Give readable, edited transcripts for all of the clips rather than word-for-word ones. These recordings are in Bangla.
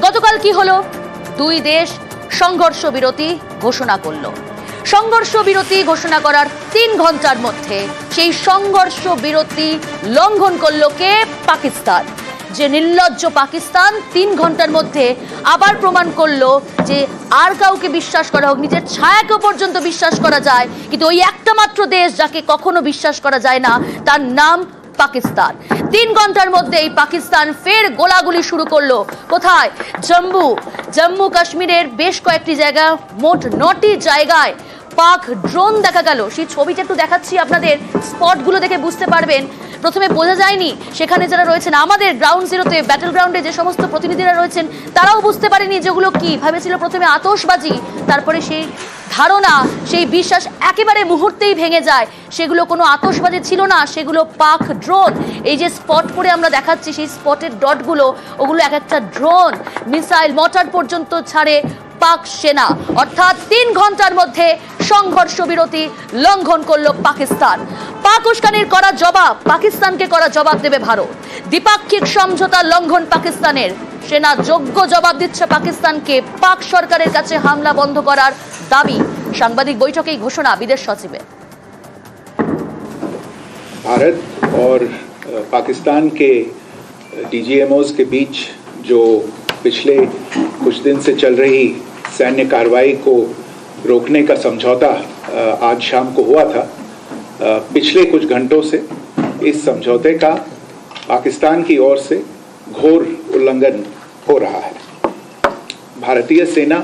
গতকাল কি হলো? দুই দেশ সংঘর্ষ বিরতি ঘোষণা করলো। সংঘর্ষ বিরতি ঘোষণা করার 3 ঘন্টার মধ্যে সেই সংঘর্ষ বিরতি লঙ্ঘন করলো কে? পাকিস্তান। যে নির্লজ্জ পাকিস্তান 3 ঘন্টার মধ্যে আবার প্রমাণ করলো যে আর কাউকে বিশ্বাস করা হোক, নিজের ছায়াকে পর্যন্ত বিশ্বাস করা যায়, কিন্তু ওই একটা মাত্র দেশ যাকে কখনো বিশ্বাস করা যায় না, তার নাম পাকিস্তান। 3 ঘন্টার মধ্যে এই পাকিস্তান ফের গোলাগুলি শুরু করলো। কোথায়? জম্মু কাশ্মীরের বেশ কয়েকটি জায়গা, মোট 9টি জায়গায় পাক ড্রোন দেখা গেল। সেই ছবিটা একটু দেখাচ্ছি আপনাদের, স্পটগুলো দেখে বুঝতে পারবেন। প্রথমে বোঝা যায়নি, সেখানে যারা রয়েছেন আমাদের গ্রাউন্ড জিরোতে, ব্যাটল গ্রাউন্ডে যে সমস্ত প্রতিনিধিরা রয়েছেন, তারাও বুঝতে পারেনি যেগুলো কি। ভেবেছিল প্রথমে আতশবাজি, তারপরে সেই ধারণা, সেই বিশ্বাস একেবারে মুহূর্তেই ভেঙে যায়। সেগুলো কোনো আতশবাজি ছিল না, সেগুলো পাক ড্রোন। এই যে স্পট করে আমরা দেখাচ্ছি, সেই স্পটের ডটগুলো, ওগুলো এক একটা ড্রোন, মিসাইল, মর্টার পর্যন্ত ছাড়ে পাক সেনা। অর্থাৎ 3 ঘন্টার মধ্যে সংঘর্ষ বিরতি লঙ্ঘন করলো পাকিস্তান। পাক উস্কানির করা জবাব, পাকিস্তানকে করা জবাব দেবে ভারত। দ্বিপাক্ষিক সমঝোতা লঙ্ঘন পাকিস্তানের, সেনা যোগ্য জবাব দিচ্ছে পাকিস্তানকে। পাক সরকারের কাছে হামলা বন্ধ করার দাবি। সাংবাদিক বৈঠকেই ঘোষণা বিদেশ সচিবের। भारत और पाकिस्तान के डीजीएमओज के बीच जो पिछले कुछ दिन से चल रही सैन्य कार्रवाई को रोकने का समझौता आज शाम को हुआ था, पिछले कुछ घंटों से इस समझौते का पाकिस्तान की ओर से घोर उल्लंघन हो रहा है। भारतीय सेना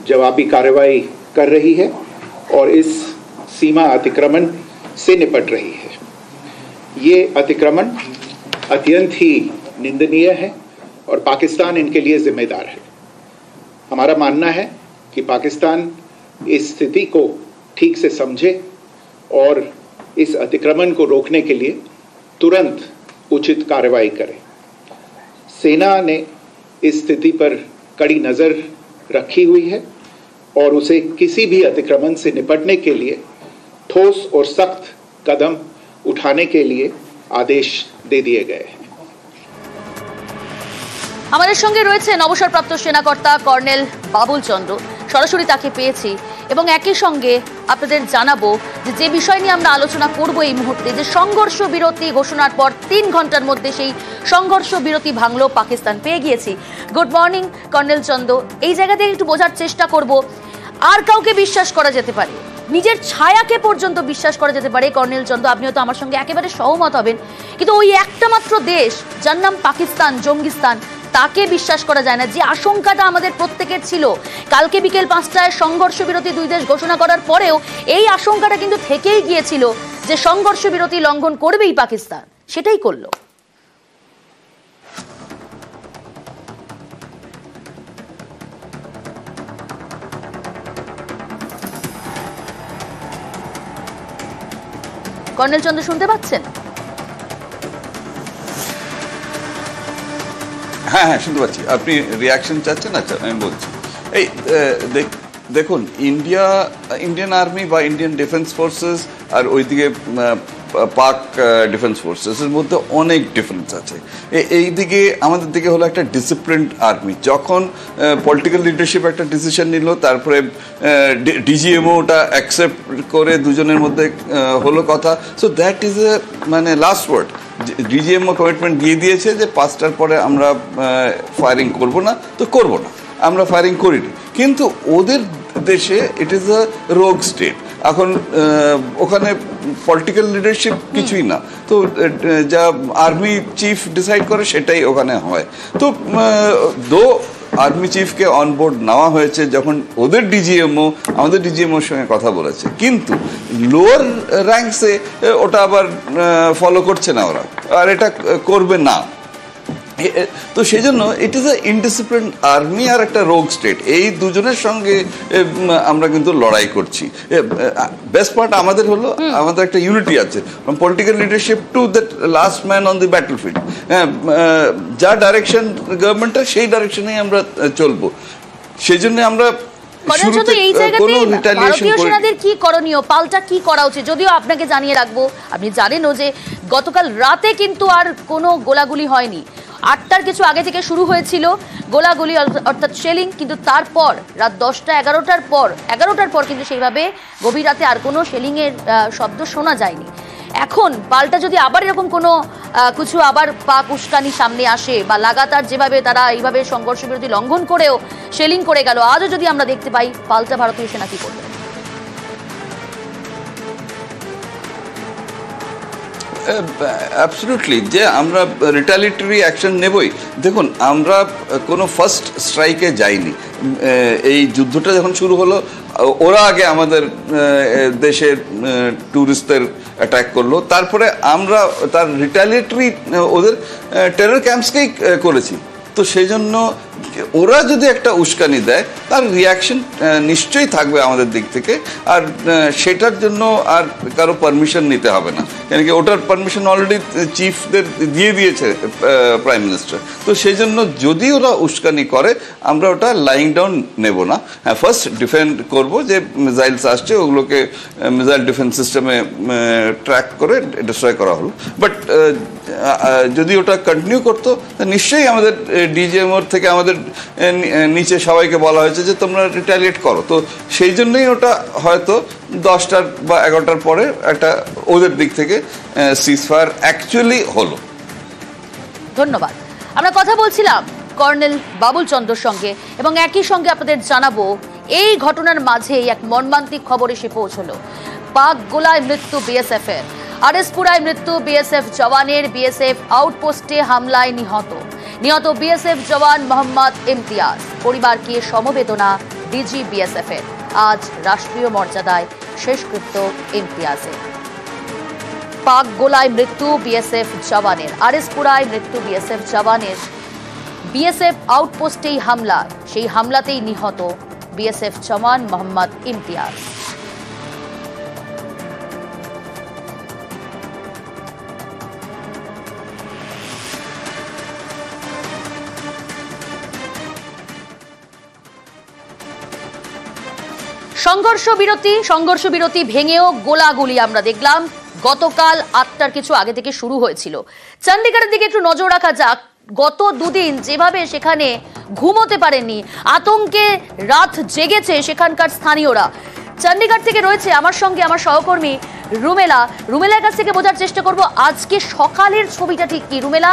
जवाबी कार्रवाई कर रही है और इस सीमा अतिक्रमण से निपट रही है। ये अतिक्रमण अत्यंत ही निंदनीय है और पाकिस्तान इनके लिए जिम्मेदार है। हमारा मानना है कि पाकिस्तान इस स्थिति को ठीक से समझे और इस अतिक्रमण को रोकने के लिए तुरंत उचित कार्रवाई करे। सेना ने इस स्थिति पर कड़ी नज़र रखी हुई है और उसे किसी भी अतिक्रमण से निपटने के लिए ठोस और सख्त कदम उठाने के लिए आदेश दे दिए गए हैं। আমাদের সঙ্গে রয়েছেন অবসরপ্রাপ্ত সেনাকর্তা কর্নেল বাবুল চন্দ্র। সরাসরি তাকে পেয়েছি এবং একই সঙ্গে আপনাদের জানাবো যে বিষয় নিয়ে আমরা আলোচনা করব এই মুহূর্তে, যে সংঘর্ষ বিরতি ঘোষণার পর 3 ঘন্টার মধ্যে সেই সংঘর্ষ বিরতি ভাঙলো পাকিস্তান। পেয়ে গিয়েছি। গুড মর্নিং কর্নেল চন্দ্র। এই জায়গা থেকে একটু বোঝার চেষ্টা করব, আর কাউকে বিশ্বাস করা যেতে পারে, নিজের ছায়াকে পর্যন্ত বিশ্বাস করা যেতে পারে। কর্নেল চন্দ্র, আপনিও তো আমার সঙ্গে একেবারে সহমত হবেন, কিন্তু ওই একটা মাত্র দেশ যার নাম পাকিস্তান, জঙ্গিস্তান, তাকে বিশ্বাস করা যায় না। যে আশঙ্কাটা আমাদের প্রত্যেকের ছিল, কালকে বিকেল 5টায় সংঘর্ষ বিরতি 2 দেশ ঘোষণা করার পরেও এই আশঙ্কাটা কিন্তু থেকেই গিয়েছিল যে সংঘর্ষ বিরতি লঙ্ঘন করবেই পাকিস্তান, সেটাই করলো। কর্নেল চন্দ্র শুনতে পাচ্ছেন? হ্যাঁ হ্যাঁ শুনতে পাচ্ছি। আপনি রিয়াকশন চাচ্ছেন? আচ্ছা আমি বলছি। এই দেখুন, ইন্ডিয়ান আর্মি বা ইন্ডিয়ান ডিফেন্স ফোর্সেস আর ওইদিকে পাক ডিফেন্স ফোর্সেসের মধ্যে অনেক ডিফারেন্স আছে। এই দিকে আমাদের দিকে হলো একটা ডিসিপ্লিনড আর্মি। যখন পলিটিক্যাল লিডারশিপ একটা ডিসিশন নিল, তারপরে ডিজিএমওটা অ্যাকসেপ্ট করে দুজনের মধ্যে হলো কথা। সো দ্যাট ইজ এ মানে লাস্ট ওয়ার্ড। ডিজিএমও কমিটমেন্ট দিয়ে দিয়েছে যে 5টার পরে আমরা ফায়ারিং করব না, তো করব না, আমরা ফায়ারিং করিনি। কিন্তু ওদের দেশে ইট ইজ আ রোগ স্টেট। এখন ওখানে পলিটিক্যাল লিডারশিপ কিছুই না, তো যা আর্মি চিফ ডিসাইড করে সেটাই ওখানে হয়। তো দো আর্মি চিফকে অনবোর্ড নেওয়া হয়েছে, যখন ওদের ডিজিএমও আমাদের ডিজিএমওর সঙ্গে কথা বলেছে, কিন্তু লোয়ার র্যাঙ্কসে ওটা আবার ফলো করছে না ওরা, আর এটা করবে না। তো সেই জন্য it is a indiscipline army আর একটা রোগ স্টেট, এই দুজনের সঙ্গে আমরা কিন্তু লড়াই করছি। বেস্ট পার্ট আমাদের হলো আমাদের একটা ইউনিটি আছে, political leadership to that last man on the battlefield. যা ডাইরেকশন গভর্নমেন্টের সেই ডাইরেকশনেই আমরা চলবো। সেই জন্য আমরা এই জায়গাতে ভারতীয় সেনাদের কি করণীয়, পাল্টা কি করা উচিত? যদিও আপনাকে জানিয়ে রাখবো, আপনি জানেনও যে গতকাল রাতে কিন্তু আর কোনো গোলাগুলি হয়নি। 8টার কিছু আগে থেকে শুরু হয়েছিল গোলাগুলি অর্থাৎ শেলিং, কিন্তু তারপর রাত 10টা 11টার পর কিন্তু সেইভাবে গভীর রাতে আর কোনো শেলিংয়ের শব্দ শোনা যায়নি। এখন পাল্টা যদি আবার এরকম কোনো কিছু আবার পাক উস্কানি সামনে আসে বা লাগাতার যেভাবে তারা এইভাবে সংঘর্ষ বিরতি লঙ্ঘন করেও শেলিং করে গেল, আজও যদি আমরা দেখতে পাই, পাল্টা ভারতীয় সেনা কি করবে? অ্যাবসলিউটলি, যে আমরা রিটালিটরি অ্যাকশন নেবই। দেখুন, আমরা কোনো ফার্স্ট স্ট্রাইকে যাইনি। এই যুদ্ধটা যখন শুরু হলো, ওরা আগে আমাদের দেশের ট্যুরিস্টদের অ্যাটাক করলো, তারপরে আমরা তার রিটালিটরি ওদের টেরর ক্যাম্পসকেই করেছি। তো সেই জন্য ওরা যদি একটা উস্কানি দেয়, তার রিয়াকশন নিশ্চয়ই থাকবে আমাদের দিক থেকে। আর সেটার জন্য আর কারো পারমিশন নিতে হবে না, কেন কি ওটার পারমিশন অলরেডি চিফদের দিয়ে দিয়েছে প্রাইম মিনিস্টার। তো সেই জন্য যদি ওরা উস্কানি করে, আমরা ওটা লাইং ডাউন নেব না। হ্যাঁ, ফার্স্ট ডিফেন্ড করব, যে মিসাইলস আসছে ওগুলোকে মিসাইল ডিফেন্স সিস্টেমে ট্র্যাক করে ডিস্ট্রয় করা হলো। বাট যদি ওটা কন্টিনিউ করতো, নিশ্চয়ই আমাদের ডিজিএমওর থেকে আমাদের নিচে সবাইকে বলা হয়েছে যে তোমরা রিটালিয়েট করো। তো সেই জন্যই ওটা হয়তো 10টার বা 11টার পরে একটা ওদের দিক থেকে সিজফায়ার অ্যাকচুয়ালি হলো। ধন্যবাদ। আমরা কথা বলছিলাম কর্নেল বাবুল চন্দ্রর সঙ্গে, এবং একই সঙ্গে আপনাদের জানাবো এই ঘটনার মাঝেই এক মর্মান্তিক খবর এসে পৌঁছলো। পাক গোলায় মৃত্যু বিএসএফ এর, আরএসপুরায় মৃত্যু বিএসএফ জওয়ানের। বিএসএফ আউটপোস্টে হামলায় নিহত বিএসএফ জওয়ান মোহাম্মদ ইমতিয়াজ। পরিবারকে সমবেদনা ডিজি বিএসএফ এর। আজ রাষ্ট্রীয় মর্যাদায় শেষকৃত্য ইমতিয়াজের। পাক গোলায় মৃত্যু বিএসএফ জওয়ানের, আরএসপুরায় মৃত্যু বিএসএফ জওয়ানের। বিএসএফ আউটপোস্টেই হামলা, সেই হামলাতেই নিহত বিএসএফ জওয়ান মোহাম্মদ ইমতিয়াজ। সংঘর্ষ বিরতি ভেঙেও গোলাগুলি আমরা দেখলাম। গতকাল 8টার কিছু আগে থেকে শুরু হয়েছিল। চণ্ডীগড়ের দিকে একটু নজর রাখা যাক। গত দুদিন যেভাবে সেখানে ঘুমোতে পারেননি, আতঙ্কে রাত জেগেছে সেখানকার স্থানীয়রা। চণ্ডীগড় থেকে রয়েছে আমার সঙ্গে আমার সহকর্মী রুমেলার কাছ থেকে বোঝার চেষ্টা করব আজকে সকালের ছবিটা ঠিক কি। রুমেলা,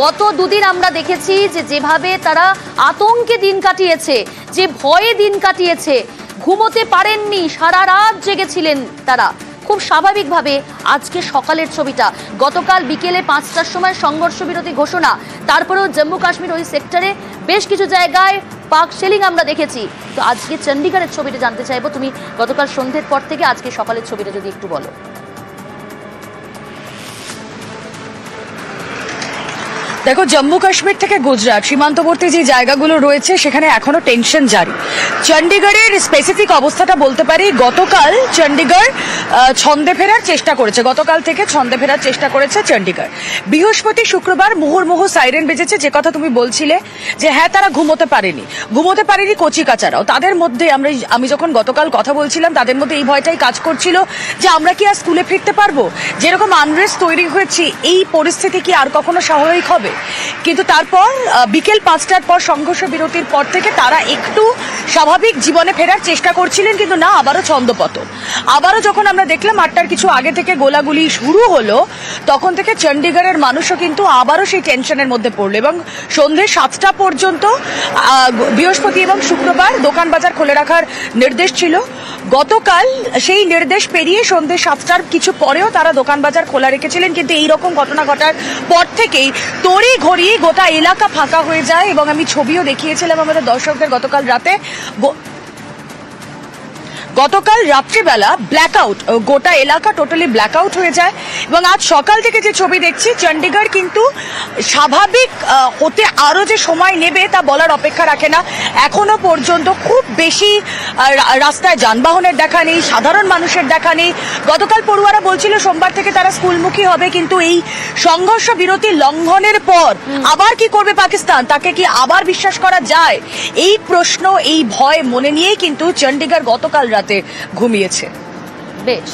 গত দুদিন আমরা দেখেছি যে যেভাবে তারা আতঙ্কে দিন কাটিয়েছে, যে ভয়ে দিন কাটিয়েছে, ঘুমোতে পারেননি, সারা রাত জেগেছিলেন তারা। খুব স্বাভাবিকভাবে আজকে সকালের ছবিটা, গতকাল বিকেলে 5টার সময় সংঘর্ষ বিরতি ঘোষণা, তারপরেও জম্মু কাশ্মীর ওই সেক্টরে বেশ কিছু জায়গায় পাক শেলিং আমরা দেখেছি। তো আজকে চণ্ডীগড়ের ছবিটা জানতে চাইবো, তুমি গতকাল সন্ধ্যের পর থেকে আজকে সকালের ছবিটা যদি একটু বলো। দেখো, জম্মু কাশ্মীর থেকে গুজরাট সীমান্তবর্তী যে জায়গাগুলো রয়েছে সেখানে এখনো টেনশন জারি। চণ্ডীগড়ের স্পেসিফিক অবস্থাটা বলতে পারি, গতকাল চণ্ডীগড় ছন্দে ফেরার চেষ্টা করেছে, গতকাল থেকে ছন্দে ফেরার চেষ্টা করেছে চণ্ডীগড়। বৃহস্পতি শুক্রবার মুহুর্মুহু সাইরেন বেজেছে, যে কথা তুমি বলছিলে যে হ্যাঁ তারা ঘুমোতে পারেনি কচি কাচারাও। তাদের মধ্যে আমি যখন গতকাল কথা বলছিলাম, তাদের মধ্যে এই ভয়টাই কাজ করছিল যে আমরা কি আর স্কুলে ফিরতে পারবো, যেরকম আনরেস্ট তৈরি হয়েছে এই পরিস্থিতি কি আর কখনো স্বাভাবিক হবে। কিন্তু তারপর বিকেল 5টার পর সংঘর্ষ বিরতির পর থেকে তারা একটু স্বাভাবিক জীবনে ফেরার চেষ্টা করছিলেন, কিন্তু না, আবারও ছন্দপতন। আবারও যখন আমরা দেখলাম 8টার কিছু আগে থেকে গোলাগুলি শুরু হলো, তখন থেকে চণ্ডীগড়ের মানুষও কিন্তু আবারও সেই টেনশনের মধ্যে পড়লো, এবং সন্ধ্যে 7টা পর্যন্ত বৃহস্পতি এবং শুক্রবার দোকান বাজার খুলে রাখার নির্দেশ ছিল। গতকাল সেই নির্দেশ পেরিয়ে সন্ধ্যে 7টার কিছু পরেও তারা দোকান বাজার খোলা রেখেছিলেন, কিন্তু এইরকম ঘটনা ঘটার পর থেকেই তড়ি ঘড়িয়ে গোটা এলাকা ফাঁকা হয়ে যায়। এবং আমি ছবিও দেখিয়েছিলাম আমাদের দর্শকদের গতকাল রাত্রিবেলা ব্ল্যাকআউট, গোটা এলাকা টোটালি ব্ল্যাকআউট হয়ে যায়। এবং আজ সকাল থেকে যে ছবি দেখছি, চণ্ডীগড় কিন্তু স্বাভাবিক হতে আরো যে সময় নেবে তা বলার অপেক্ষা রাখে না। এখনো পর্যন্ত খুব বেশি রাস্তায় যানবাহনের দেখা নেই, সাধারণ মানুষের দেখা নেই। গতকাল পড়ুয়ারা বলছিল সোমবার থেকে তারা স্কুলমুখী হবে, কিন্তু এই সংঘর্ষ বিরতি লঙ্ঘনের পর আবার কি করবে পাকিস্তান, তাকে কি আবার বিশ্বাস করা যায়, এই প্রশ্ন, এই ভয় মনে নিয়েই কিন্তু চণ্ডীগড় গতকাল রাতে ঘুমিয়েছে। বেশ।